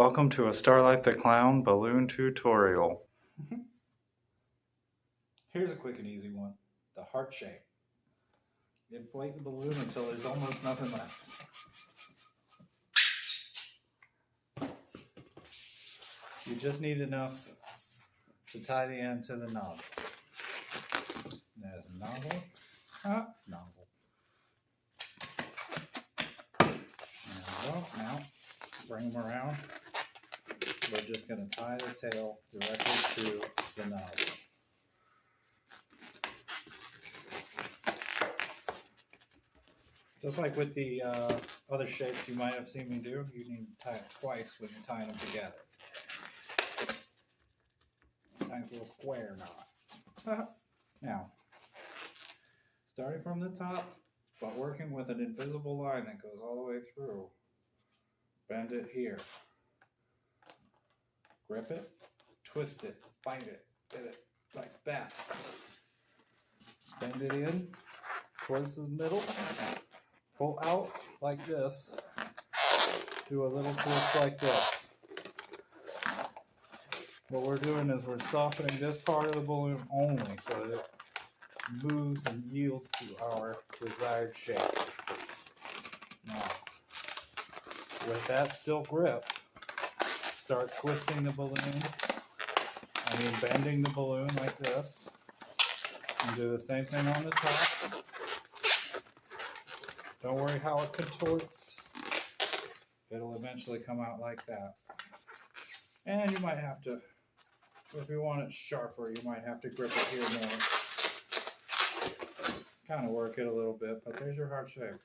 Welcome to a Starlight the Clown balloon tutorial. Here's a quick and easy one, the heart shape. Inflate the balloon until there's almost nothing left. You just need enough to tie the end to the nozzle. There's a nozzle, nozzle. There we go. Now, bring them around. We're just going to tie the tail directly to the nozzle. Just like with the other shapes you might have seen me do, you need to tie it twice when you're tying them together. Nice little square knot. Now, starting from the top, but working with an invisible line that goes all the way through, bend it here. Grip it, twist it, bite it, get it like that. Bend it in towards the middle. Pull out like this. Do a little twist like this. What we're doing is we're softening this part of the balloon only so that it moves and yields to our desired shape. Now, with that still grip, start twisting the balloon. Bending the balloon like this. And do the same thing on the top. Don't worry how it contorts. It'll eventually come out like that. And you might have to, if you want it sharper, you might have to grip it here more. Kind of work it a little bit, but there's your heart shape.